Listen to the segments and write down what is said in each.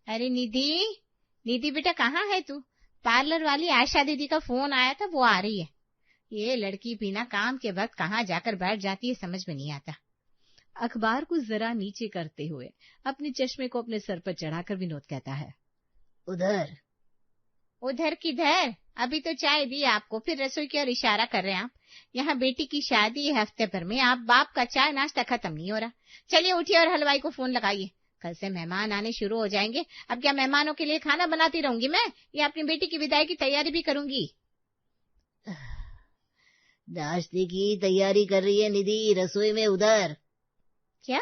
अरे निधि, निधि बेटा कहाँ है तू? पार्लर वाली आशा दीदी का फोन आया था, वो आ रही है। ये लड़की बिना काम के वक्त कहाँ जाकर बैठ जाती है, समझ में नहीं आता। अखबार को जरा नीचे करते हुए अपने चश्मे को अपने सर पर चढ़ाकर विनोद कहता है, उधर। उधर किधर? अभी तो चाय दी आपको, फिर रसोई की ओर इशारा कर रहे हैं आप। यहाँ बेटी की शादी है हफ्ते भर में, आप बाप का चाय नाश्ता खत्म नहीं हो रहा। चलिए उठिए और हलवाई को फोन लगाइए, कल से मेहमान आने शुरू हो जाएंगे। अब क्या मेहमानों के लिए खाना बनाती रहूंगी मैं, या अपनी बेटी की विदाई की तैयारी भी करूंगी? नाश्ते की तैयारी कर रही है निधि, रसोई में उधर। क्या?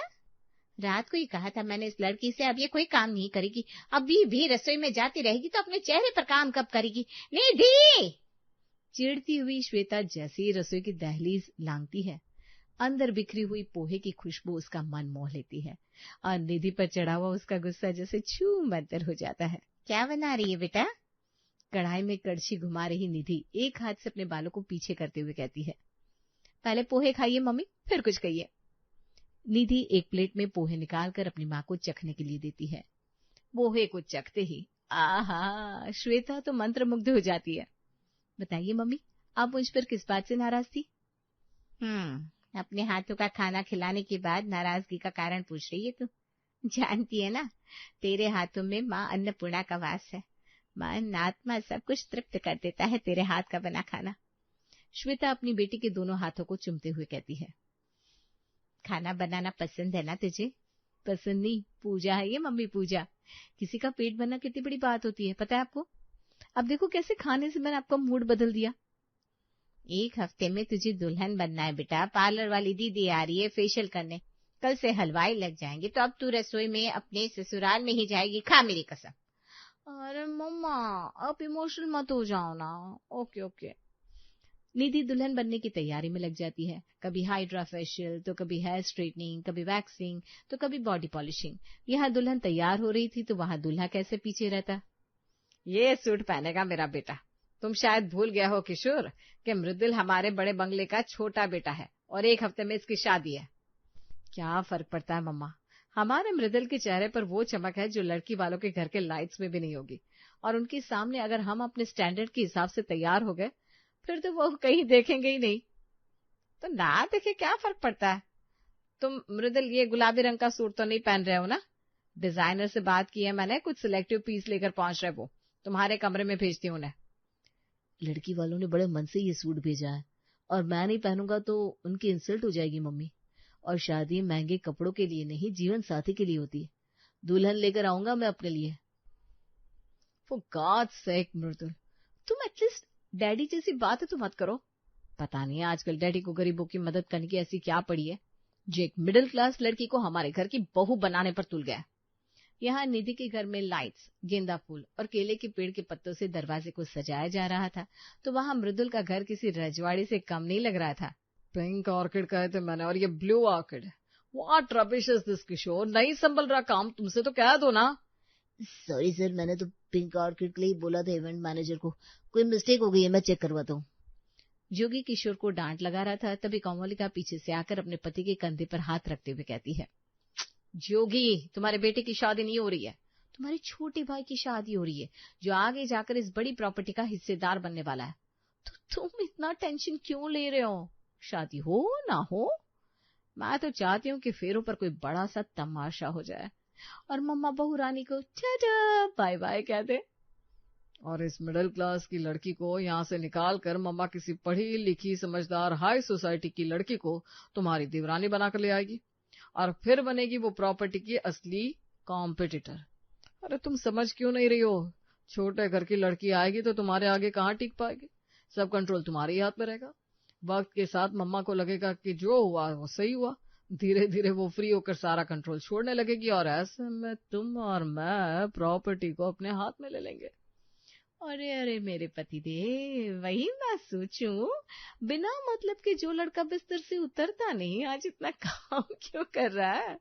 रात को ही कहा था मैंने इस लड़की से, अब ये कोई काम नहीं करेगी। अभी भी रसोई में जाती रहेगी तो अपने चेहरे पर काम कब करेगी? निधि! चिढ़ती हुई श्वेता जैसे ही रसोई की दहलीज लांघती है, अंदर बिखरी हुई पोहे की खुशबू उसका मन मोह लेती है और निधि पर चढ़ा हुआ उसका गुस्सा जैसे छू मंतर हो जाता है। क्या बना रही है बेटा? कढ़ाई में कड़छी घुमा रही निधि एक हाथ से अपने बालों को पीछे करते हुए कहती है, पहले पोहे खाइए मम्मी, फिर कुछ कहिए। निधि एक प्लेट में पोहे निकालकर अपनी माँ को चखने के लिए देती है। पोहे को चखते ही आहा, श्वेता तो मंत्रमुग्ध हो जाती है। बताइए मम्मी, आप मुझ पर किस बात से नाराज थी? अपने हाथों का खाना खिलाने के बाद नाराजगी का कारण पूछ रही है तू? जानती है ना, तेरे हाथों में माँ अन्नपूर्णा का वास है। मन आत्मा सब कुछ तृप्त कर देता है तेरे हाथ का बना खाना। श्वेता अपनी बेटी के दोनों हाथों को चूमते हुए कहती है, खाना बनाना पसंद है ना तुझे? पसंद नहीं, पूजा है ये मम्मी, पूजा। किसी का पेट भरना कितनी बड़ी बात होती है, पता है आपको? अब देखो कैसे खाने से मैंने आपका मूड बदल दिया। एक हफ्ते में तुझे दुल्हन बनना है बेटा, पार्लर वाली दीदी आ रही है फेशियल करने, कल से हलवाई लग जाएंगे, तो अब तू रसोई में अपने ससुराल में ही जाएगी, खा मेरी कसम। अरे मम्मा, आप इमोशनल मत हो जाओ ना। Okay okay. निधि दुल्हन बनने की तैयारी में लग जाती है। कभी हाइड्रा फेशियल, तो कभी हेयर स्ट्रेटनिंग, कभी वैक्सिंग, तो कभी बॉडी पॉलिशिंग। यहाँ दुल्हन तैयार हो रही थी तो वहां दूल्हा कैसे पीछे रहता। ये सूट पहनेगा मेरा बेटा। तुम शायद भूल गया हो किशोर कि मृदुल हमारे बड़े बंगले का छोटा बेटा है और एक हफ्ते में इसकी शादी है। क्या फर्क पड़ता है मम्मा, हमारे मृदुल के चेहरे पर वो चमक है जो लड़की वालों के घर के लाइट्स में भी नहीं होगी। और उनके सामने अगर हम अपने स्टैंडर्ड के हिसाब से तैयार हो गए, फिर तो वो कहीं देखेंगे ही नहीं। तो ना देखे क्या फर्क पड़ता है। तुम मृदुल ये गुलाबी रंग का सूट तो नहीं पहन रहे हो ना? डिजाइनर से बात की है मैंने, कुछ सिलेक्टिव पीस लेकर पहुंच रहे, वो तुम्हारे कमरे में भेजती हूँ उन्हें। लड़की वालों ने बड़े मन से ये सूट भेजा है और मैं नहीं पहनूंगा तो उनकी इंसल्ट हो जाएगी मम्मी। और शादी महंगे कपड़ों के लिए नहीं, जीवन साथी के लिए होती है। दुल्हन लेकर आऊंगा मैं अपने लिए। फॉर गॉड्स सेक मृदुल, तुम एटलीस्ट डैडी जैसी बात है तो मत करो। पता नहीं आजकल डैडी को गरीबों की मदद करने की ऐसी क्या पड़ी है जो एक मिडिल क्लास लड़की को हमारे घर की बहू बनाने पर तुल गया। यहाँ निधि के घर में लाइट्स, गेंदा फूल और केले के पेड़ के पत्तों से दरवाजे को सजाया जा रहा था, तो वहाँ मृदुल का घर किसी रजवाड़ी से कम नहीं लग रहा था। पिंक ऑर्किड कहे थे मैंने, और ये blue orchid. What rubbish is this Kishore, नहीं संभल रहा काम तुमसे तो कह दो ना। सॉरी सर, मैंने तो पिंक ऑर्किड के लिए बोला था इवेंट मैनेजर को, कोई मिस्टेक हो गई है, मैं चेक करवाता हूँ। जोगी किशोर को डांट लगा रहा था, तभी कोमलिका पीछे से आकर अपने पति के कंधे पर हाथ रखते हुए कहती है, जोगी, तुम्हारे बेटे की शादी नहीं हो रही है, तुम्हारे छोटे भाई की शादी हो रही है जो आगे जाकर इस बड़ी प्रॉपर्टी का हिस्सेदार बनने वाला है। तो तुम इतना टेंशन क्यों ले रहे हो? शादी हो ना हो, मैं तो चाहती हूँ कि फेरों पर कोई बड़ा सा तमाशा हो जाए और मम्मा बहू रानी को टाटा बाय बाय कह दे। और इस मिडिल क्लास की लड़की को यहाँ से निकाल कर मम्मा किसी पढ़ी लिखी समझदार हाई सोसाइटी की लड़की को तुम्हारी देवरानी बनाकर ले आएगी और फिर बनेगी वो प्रॉपर्टी की असली कॉम्पिटिटर। अरे तुम समझ क्यों नहीं रही हो? छोटे घर की लड़की आएगी तो तुम्हारे आगे कहाँ टिक पाएगी, सब कंट्रोल तुम्हारे ही हाथ में रहेगा। वक्त के साथ मम्मा को लगेगा कि जो हुआ वो सही हुआ, धीरे धीरे वो फ्री होकर सारा कंट्रोल छोड़ने लगेगी और ऐसे में तुम और मैं प्रॉपर्टी को अपने हाथ में ले लेंगे। अरे अरे मेरे पति देव, वही मैं सोचूं, बिना मतलब के जो लड़का बिस्तर से उतरता नहीं आज इतना काम क्यों कर रहा है।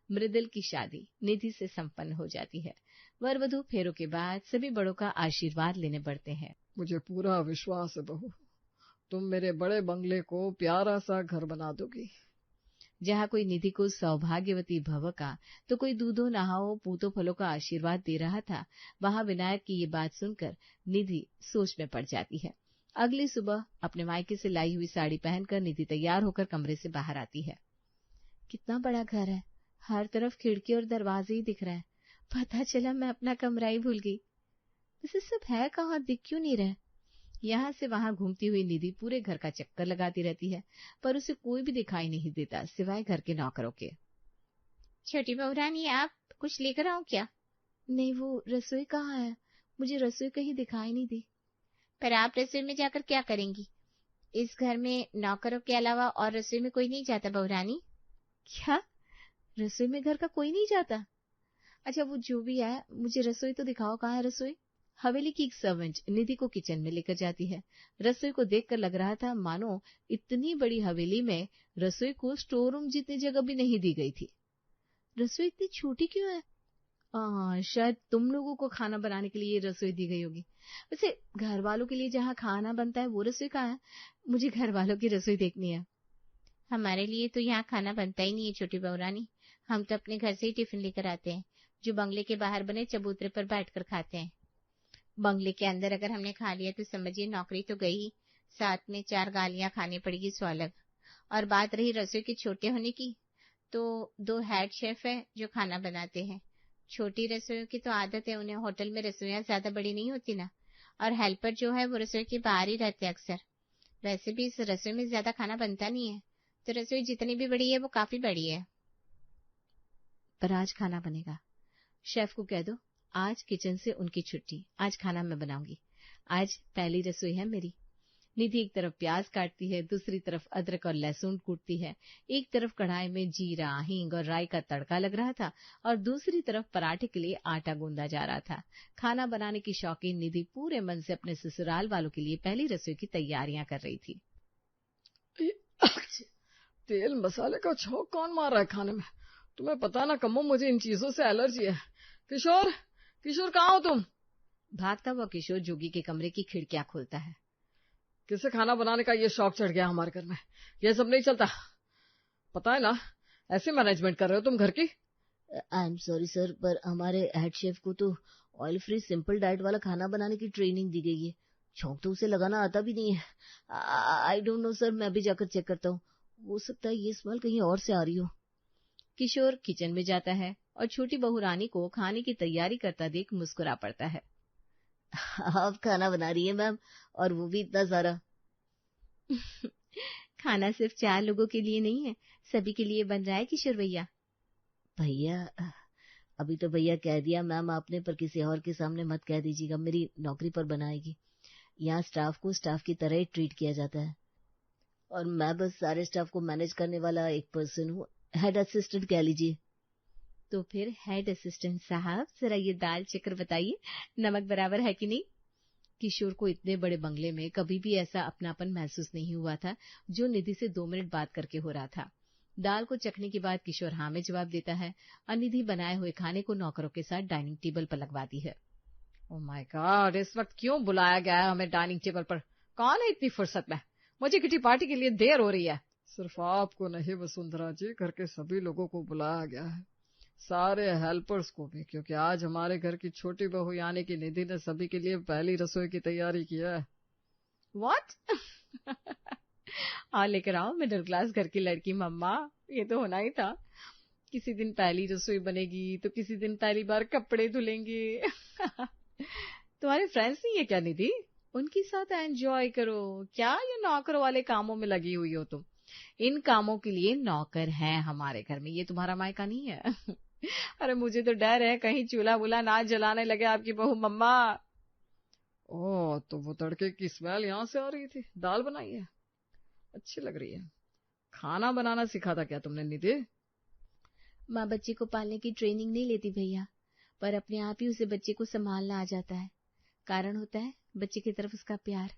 मृदुल की शादी निधि से संपन्न हो जाती है। वर वधू फेरों के बाद सभी बड़ों का आशीर्वाद लेने बढ़ते हैं। मुझे पूरा विश्वास है बहू, तुम मेरे बड़े बंगले को प्यारा सा घर बना दोगी। जहाँ कोई निधि को सौभाग्यवती भव का तो कोई दूधो नहाओ पूतो फलों का आशीर्वाद दे रहा था, वहां विनायक की ये बात सुनकर निधि सोच में पड़ जाती है। अगली सुबह अपने मायके से लाई हुई साड़ी पहनकर निधि तैयार होकर कमरे से बाहर आती है। कितना बड़ा घर है, हर तरफ खिड़की और दरवाजे ही दिख रहे हैं। पता चला मैं अपना कमरा ही भूल गई। इसे सब है कहाँ, दिख क्यों नहीं रहे? यहाँ से वहां घूमती हुई निधि पूरे घर का चक्कर लगाती रहती है, पर उसे कोई भी दिखाई नहीं देता सिवाय घर के नौकरों के। छोटी बहू रानी, आप कुछ लेकर आओ क्या? नहीं, वो रसोई कहाँ है? मुझे रसोई कहीं दिखाई नहीं दी। पर आप रसोई में जाकर क्या करेंगी? इस घर में नौकरों के अलावा और रसोई में कोई नहीं जाता बहू रानी। क्या? रसोई में घर का कोई नहीं जाता? अच्छा, वो जो भी है, मुझे रसोई तो दिखाओ, कहाँ है रसोई? हवेली की एक सर्वेंट निधि को किचन में लेकर जाती है। रसोई को देखकर लग रहा था मानो इतनी बड़ी हवेली में रसोई को स्टोर रूम जितनी जगह भी नहीं दी गई थी। रसोई इतनी छोटी क्यों है? शायद तुम लोगों को खाना बनाने के लिए रसोई दी गई होगी। वैसे घर वालों के लिए जहाँ खाना बनता है वो रसोई कहाँ है? मुझे घर वालों की रसोई देखनी है। हमारे लिए तो यहाँ खाना बनता ही नहीं है छोटी बहू रानी। हम तो अपने घर से ही टिफिन लेकर आते हैं, जो बंगले के बाहर बने चबूतरे पर बैठकर खाते हैं। बंगले के अंदर अगर हमने खा लिया तो समझिए नौकरी तो गई, साथ में 4 गालियां खानी पड़ेगी सो अलग। और बात रही रसोई के छोटे होने की, तो 2 हेड शेफ है जो खाना बनाते हैं। छोटी रसोइयों की तो आदत है, उन्हें होटल में रसोइयां ज्यादा बड़ी नहीं होती ना, और हेल्पर जो है वो रसोई के बाहर ही रहते अक्सर। वैसे भी इस रसोई में ज्यादा खाना बनता नहीं है, तो रसोई जितनी भी बड़ी है वो काफी बड़ी है। पर आज खाना बनेगा। शेफ को कह दो आज किचन से उनकी छुट्टी, आज खाना मैं बनाऊंगी। आज पहली रसोई है मेरी। निधि एक तरफ प्याज काटती है, दूसरी तरफ अदरक और लहसुन कूटती है। एक तरफ कढ़ाई में जीरा, हींग और राई का तड़का लग रहा था और दूसरी तरफ पराठे के लिए आटा गूंदा जा रहा था। खाना बनाने की शौकीन निधि पूरे मन से अपने ससुराल वालों के लिए पहली रसोई की तैयारियां कर रही थी। तेल मसाले का छौंक कौन मार रहा है खाने में? तुम्हें पता ना कमो, मुझे इन चीजों से एलर्जी है। किशोर, किशोर कहाँ हो तुम? भागता हुआ किशोर जोगी के कमरे की खिड़कियां खोलता है। किसे खाना बनाने का ये शौक चढ़ गया हमारे घर में? ये सब नहीं चलता, पता है ना। ऐसे मैनेजमेंट कर रहे हो तुम घर की? आई एम सॉरी सर, पर हमारे हेड शेफ को तो ऑयल फ्री सिंपल डाइट वाला खाना बनाने की ट्रेनिंग दी गई है। छौंक तो उसे लगाना आता भी नहीं है। आई डोंट नो सर, मैं भी जाकर चेक करता हूँ। हो सकता है ये स्मेल कहीं और से आ रही हो। किशोर किचन में जाता है और छोटी बहू रानी को खाने की तैयारी करता देख मुस्कुरा पड़ता है। आप खाना बना रही है मैम, और वो भी इतना सारा। खाना सिर्फ 4 लोगों के लिए नहीं है, सभी के लिए बन रहा है किशोर भैया। भैया? अभी तो भैया कह दिया मैम आपने, पर किसी और के सामने मत कह दीजिएगा, मेरी नौकरी पर बनाएगी। यहाँ स्टाफ को स्टाफ की तरह ही ट्रीट किया जाता है, और मैं बस सारे स्टाफ को मैनेज करने वाला एक पर्सन हूँ। हेड असिस्टेंट कह लीजिए। तो फिर हेड असिस्टेंट साहब, जरा ये दाल चक्कर बताइए, नमक बराबर है कि नहीं? किशोर को इतने बड़े बंगले में कभी भी ऐसा अपनापन महसूस नहीं हुआ था जो निधि से 2 मिनट बात करके हो रहा था। दाल को चखने के बाद किशोर हाँ में जवाब देता है और निधि बनाए हुए खाने को नौकरों के साथ डाइनिंग टेबल पर लगवाती है। ओह माय गॉड, इस वक्त क्यों बुलाया गया है हमें डाइनिंग टेबल पर? कौन है इतनी फुर्सत में? मुझे किटी पार्टी के लिए देर हो रही है। सिर्फ आपको नहीं वसुंधरा जी, घर के सभी लोगों को बुलाया गया है, सारे हेल्पर्स को भी, क्योंकि आज हमारे घर की छोटी बहू यानी कि निधि ने सभी के लिए पहली रसोई की तैयारी की है। व्हाट? और लेकर आओ मिडिल क्लास घर की लड़की मम्मा, ये तो होना ही था। किसी दिन पहली रसोई बनेगी तो किसी दिन पहली बार कपड़े धुलेंगे। तुम्हारे फ्रेंड्स नहीं है क्या निधि? उनके साथ एंजॉय करो। क्या ये नौकर वाले कामों में लगी हुई हो तुम? इन कामों के लिए नौकर हैं हमारे घर में, ये तुम्हारा मायका नहीं है। अरे मुझे तो डर है कहीं चूल्हा वूल्हा ना जलाने लगे आपकी बहू मम्मा। ओह, तो वो तड़के की स्मेल यहाँ से आ रही थी। दाल बनाई है, अच्छी लग रही है। खाना बनाना सिखा था क्या तुमने निधि? माँ बच्चे को पालने की ट्रेनिंग नहीं लेती भैया, पर अपने आप ही उसे बच्चे को संभालना आ जाता है। कारण होता है बच्चे की तरफ उसका प्यार।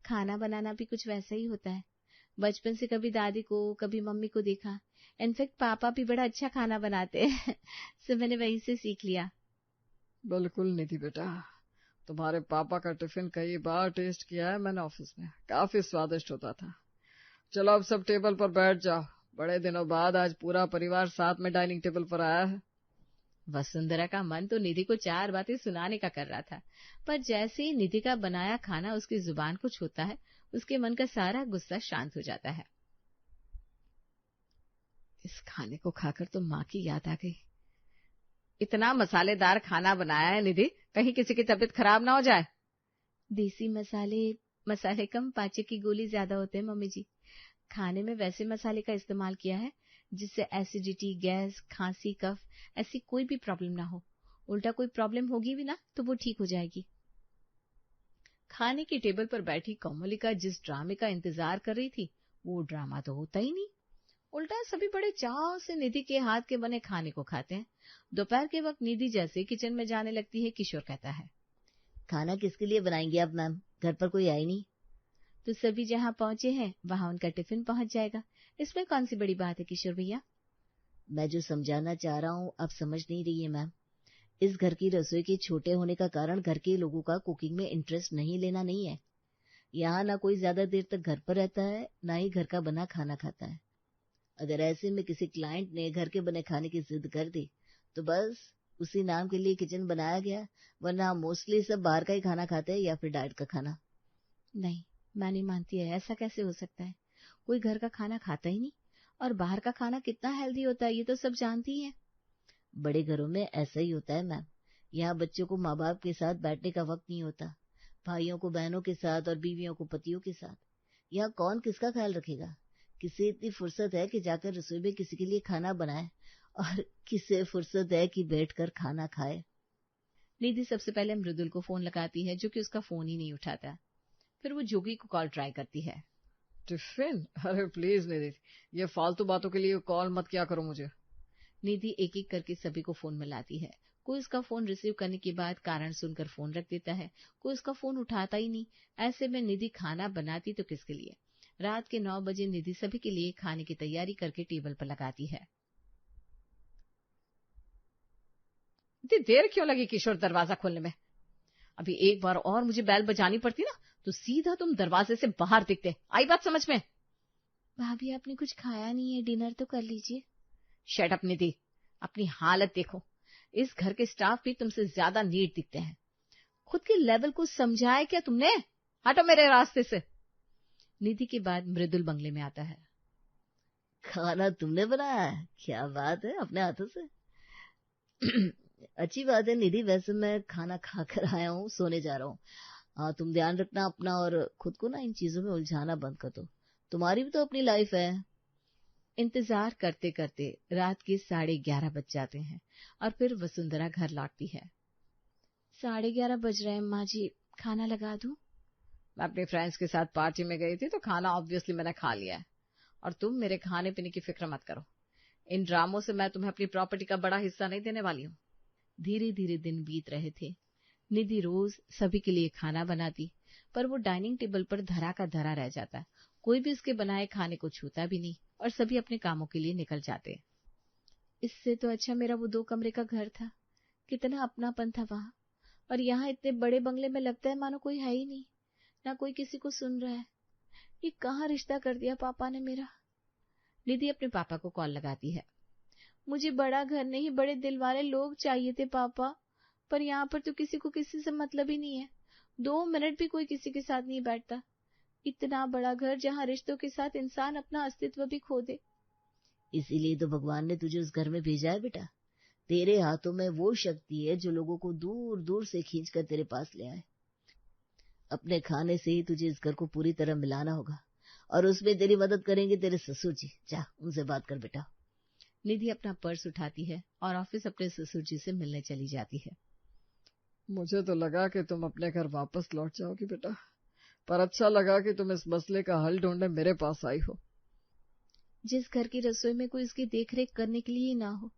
खाना बनाना भी कुछ वैसा ही होता है। बचपन से कभी दादी को कभी मम्मी को देखा, इनफैक्ट पापा भी बड़ा अच्छा खाना बनाते हैं। सो मैंने वहीं से सीख लिया। बिल्कुल निधि बेटा, तुम्हारे पापा का टिफिन कई बार टेस्ट किया है मैंने ऑफिस में, काफी स्वादिष्ट होता था। चलो अब सब टेबल पर बैठ जाओ, बड़े दिनों बाद आज पूरा परिवार साथ में डाइनिंग टेबल पर आया है। वसुंधरा का मन तो निधि को 4 बातें सुनाने का कर रहा था, पर जैसे ही निधि का बनाया खाना उसकी जुबान को छूता है, उसके मन का सारा गुस्सा शांत हो जाता है। इस खाने को खाकर तो माँ की याद आ गई। इतना मसालेदार खाना बनाया है निधि, कहीं किसी की तबीयत खराब ना हो जाए। देसी मसाले कम, पाचक की गोली ज्यादा होते हैं मम्मी जी। खाने में वैसे मसाले का इस्तेमाल किया है जिससे एसिडिटी, गैस, खांसी, कफ ऐसी कोई भी प्रॉब्लम ना हो। उल्टा कोई प्रॉब्लम होगी भी ना तो वो ठीक हो जाएगी। खाने की टेबल पर बैठी कोमलिका जिस ड्रामे का इंतजार कर रही थी, वो ड्रामा तो होता ही नहीं। उल्टा सभी बड़े चाव से निधि के हाथ के बने खाने को खाते हैं। दोपहर के वक्त निधि जैसे किचन में जाने लगती है, किशोर कहता है, खाना किसके लिए बनाएंगे आप मैम? घर पर कोई आए नहीं? तो सभी जहाँ पहुंचे हैं वहां उनका टिफिन पहुंच जाएगा, इसमें कौन सी बड़ी बात है किशोर भैया। मैं जो समझाना चाह रहा हूँ आप समझ नहीं रही है मैम। इस घर की रसोई के छोटे होने का कारण घर के लोगों का कुकिंग में इंटरेस्ट नहीं लेना नहीं है। यहाँ ना कोई ज्यादा देर तक घर पर रहता है, ना ही घर का बना खाना खाता है। अगर ऐसे में किसी क्लाइंट ने घर के बने खाने की जिद कर दी तो बस उसी नाम के लिए किचन बनाया गया, वरना मोस्टली सब बाहर का ही खाना खाते हैं या फिर डाइट का खाना। नहीं, मैं नहीं मानती है, ऐसा कैसे हो सकता है। कोई घर का खाना खाता ही नहीं, और बाहर का खाना कितना हेल्दी होता है ये तो सब जानती हैं। बड़े घरों में ऐसा ही होता है मैम। यहाँ बच्चों को माँ बाप के साथ बैठने का वक्त नहीं होता, भाइयों को बहनों के साथ और बीवियों को पतियों के साथ। यहाँ कौन किसका ख्याल रखेगा? किसे इतनी फुर्सत है कि जाकर रसोई में किसी के लिए खाना बनाए, और किसे फुर्सत है कि बैठकर खाना खाए। निधि सबसे पहले मृदुल को फोन लगाती है, जो कि उसका फोन ही नहीं उठाता। फिर वो जोगी को कॉल ट्राई करती है। टिफिन? अरे प्लीज निधि, ये फालतू बातों के लिए कॉल मत किया करो मुझे। निधि एक एक करके सभी को फोन मिलाती है। कोई उसका फोन रिसीव करने के बाद कारण सुनकर फोन रख देता है, कोई उसका फोन उठाता ही नहीं। ऐसे में निधि खाना बनाती तो किसके लिए। रात के 9 बजे निधि सभी के लिए खाने की तैयारी करके टेबल पर लगाती है। इतनी देर क्यों लगी किशोर दरवाजा खोलने में? अभी एक बार और मुझे बैल बजानी पड़ती ना तो सीधा तुम दरवाजे से बाहर दिखते। आई बात समझ में? भाभी आपने कुछ खाया नहीं है, डिनर तो कर लीजिए। शट अप निधि, अपनी हालत देखो। इस घर के स्टाफ भी तुमसे ज्यादा नीट दिखते हैं। खुद के लेवल को समझाए क्या तुमने? हटो मेरे रास्ते से। निधि के बाद मृदुल बंगले में आता है। खाना तुमने बनाया है? क्या बात है, अपने हाथों से। अच्छी बात है निधि, वैसे मैं खाना खा कर आया हूँ, सोने जा रहा हूँ। हाँ, तुम ध्यान रखना अपना और खुद को ना इन चीजों में उलझाना बंद कर दो। तुम्हारी भी तो अपनी लाइफ है। इंतजार करते करते रात के 11:30 बज जाते हैं और फिर वसुंधरा घर लौटती है। 11:30 बज रहे हैं माँ जी, खाना लगा दूं? मैं अपने फ्रेंड्स के साथ पार्टी में गई थी तो खाना ऑब्वियसली मैंने खा लिया है, और तुम मेरे खाने पीने की फिक्र मत करो। इन ड्रामों से मैं तुम्हें अपनी प्रॉपर्टी का बड़ा हिस्सा नहीं देने वाली हूँ। धीरे धीरे दिन बीत रहे थे। निधि रोज सभी के लिए खाना बनाती, पर वो डाइनिंग टेबल पर धरा का धरा रह जाता। कोई भी उसके बनाए खाने को छूता भी नहीं और सभी अपने कामों के लिए निकल जाते। इससे तो अच्छा मेरा वो 2 कमरे का घर था, कितना अपनापन था वहां। और यहाँ इतने बड़े बंगले में लगता है मानो कोई है ही नहीं, ना कोई किसी को सुन रहा है। ये कहाँ रिश्ता कर दिया पापा ने मेरा। निधि अपने पापा को कॉल लगाती है। मुझे बड़ा घर नहीं, बड़े दिल वाले लोग चाहिए थे पापा, पर यहाँ पर तो किसी को किसी से मतलब ही नहीं है। 2 मिनट भी कोई किसी के साथ नहीं बैठता। इतना बड़ा घर जहाँ रिश्तों के साथ इंसान अपना अस्तित्व भी खो दे। इसीलिए तो भगवान ने तुझे उस घर में भेजा है बेटा। तेरे हाथों में वो शक्ति है जो लोगों को दूर दूर से खींचकर तेरे पास ले आए। अपने खाने से ही तुझे इस घर को पूरी तरह मिलाना होगा, और उसमें तेरी मदद करेंगे तेरे ससुर जी। जा, उनसे बात कर बेटा। निधि अपना पर्स उठाती है और ऑफिस अपने ससुर जी से मिलने चली जाती है। मुझे तो लगा कि तुम अपने घर वापस लौट जाओगी बेटा, पर अच्छा लगा कि तुम इस मसले का हल ढूंढने मेरे पास आई हो। जिस घर की रसोई में कोई उसकी देखरेख करने के लिए ही ना हो,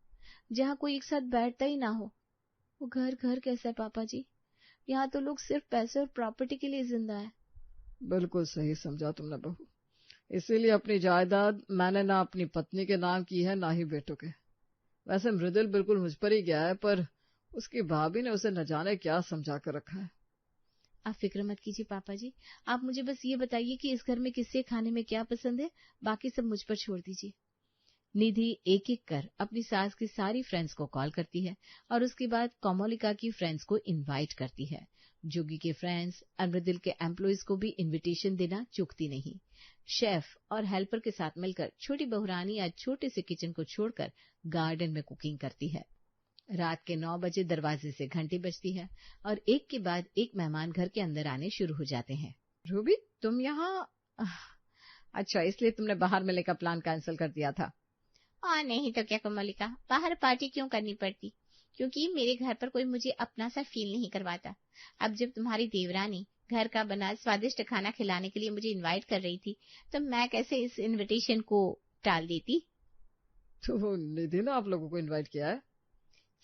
जहाँ कोई एक साथ बैठता ही ना हो, वो घर घर कैसा है पापा जी? यहाँ तो लोग सिर्फ पैसे और प्रॉपर्टी के लिए जिंदा है। बिल्कुल सही समझा तुमने बहू। इसीलिए अपनी जायदाद मैंने ना अपनी पत्नी के नाम की है, ना ही बेटों के। वैसे मृदुल बिल्कुल मुझ पर ही गया है, पर उसकी भाभी ने उसे न जाने क्या समझा कर रखा है। आप फिक्र मत कीजिए पापा जी, आप मुझे बस ये बताइए कि इस घर में किससे खाने में क्या पसंद है, बाकी सब मुझ पर छोड़ दीजिए। निधि एक एक कर अपनी सास की सारी फ्रेंड्स को कॉल करती है और उसके बाद कोमोलिका की फ्रेंड्स को इनवाइट करती है। जोगी के फ्रेंड्स और मृदुल के एम्प्लॉइज को भी इनविटेशन देना चूकती नहीं। शेफ और हेल्पर के साथ मिलकर छोटी बहुरानी आज छोटे से किचन को छोड़कर गार्डन में कुकिंग करती है। रात के 9 बजे दरवाजे से घंटी बजती है और एक के बाद एक मेहमान घर के अंदर आने शुरू हो जाते हैं। रूबी, तुम यहाँ? अच्छा, इसलिए तुमने बाहर मिलने का प्लान कैंसिल कर दिया था? और नहीं तो क्या कोमलिका, बाहर पार्टी क्यों करनी पड़ती, क्योंकि मेरे घर पर कोई मुझे अपना सा फील नहीं करवाता। अब जब तुम्हारी देवरानी घर का बना स्वादिष्ट खाना खिलाने के लिए मुझे इनवाइट कर रही थी, तो मैं कैसे इस इनविटेशन को टाल देती। तो निधि ने आप लोगों को इनवाइट किया है?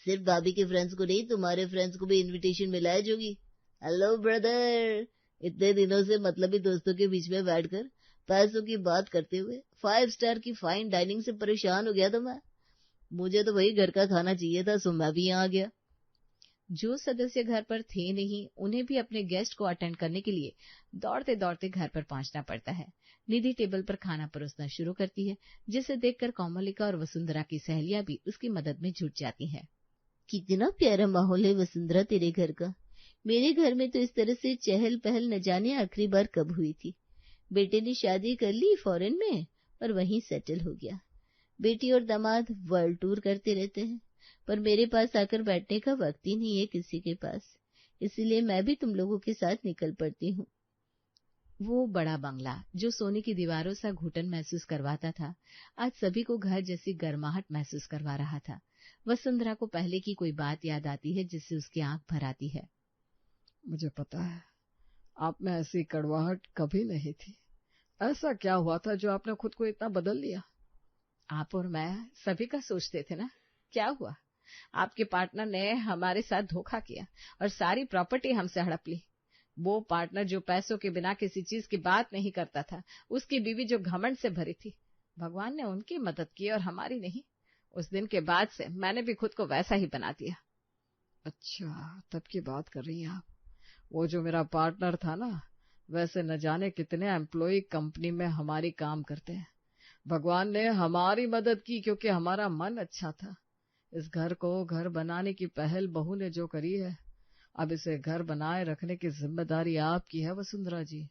सिर्फ भाभी के फ्रेंड्स को नहीं, तुम्हारे फ्रेंड्स को भी इनविटेशन मिला है जोगी। हेलो ब्रदर, इतने दिनों से मतलबी दोस्तों के बीच में बैठकर पैसों की बात करते हुए 5 स्टार की फाइन डाइनिंग से परेशान हो गया था मैं। मुझे तो वही घर का खाना चाहिए था, सो मैं भी यहाँ आ गया। जो सदस्य घर पर थे नहीं, उन्हें भी अपने गेस्ट को अटेंड करने के लिए दौड़ते दौड़ते घर पर पहुंचना पड़ता है। निधि टेबल पर खाना परोसना शुरू करती है, जिसे देखकर कोमलिका और वसुंधरा की सहेलियां भी उसकी मदद में जुट जाती हैं। कितना प्यारा माहौल है वसुंधरा तेरे घर का। मेरे घर में तो इस तरह से चहल पहल न जाने आखिरी बार कब हुई थी। बेटे ने शादी कर ली फॉरेन में और वहीं सेटल हो गया। बेटी और दामाद वर्ल्ड टूर करते रहते हैं, पर मेरे पास आकर बैठने का वक्त ही नहीं है किसी के पास। इसीलिए मैं भी तुम लोगों के साथ निकल पड़ती हूँ। वो बड़ा बंगला जो सोने की दीवारों सा घुटन महसूस करवाता था, आज सभी को घर जैसी गर्माहट महसूस करवा रहा था। वसुंधरा को पहले की कोई बात याद आती है जिससे उसकी आंख भर आती है। मुझे पता है, आप में ऐसी कड़वाहट कभी नहीं थी। ऐसा क्या हुआ था जो आपने खुद को इतना बदल लिया? आप और मैं सभी का सोचते थे ना, क्या हुआ? आपके पार्टनर ने हमारे साथ धोखा किया और सारी प्रॉपर्टी हमसे हड़प ली। वो पार्टनर जो पैसों के बिना किसी चीज की बात नहीं करता था, उसकी बीवी जो घमंड से भरी थी, भगवान ने उनकी मदद की और हमारी नहीं। उस दिन के बाद से मैंने भी खुद को वैसा ही बना दिया। अच्छा, तब की बात कर रही हैं आप। वो जो मेरा पार्टनर था ना, वैसे न जाने कितने एम्प्लॉय कंपनी में हमारी काम करते हैं। भगवान ने हमारी मदद की क्योंकि हमारा मन अच्छा था। इस घर को घर बनाने की पहल बहू ने जो करी है, अब इसे घर बनाए रखने की जिम्मेदारी आपकी है वसुंधरा जी।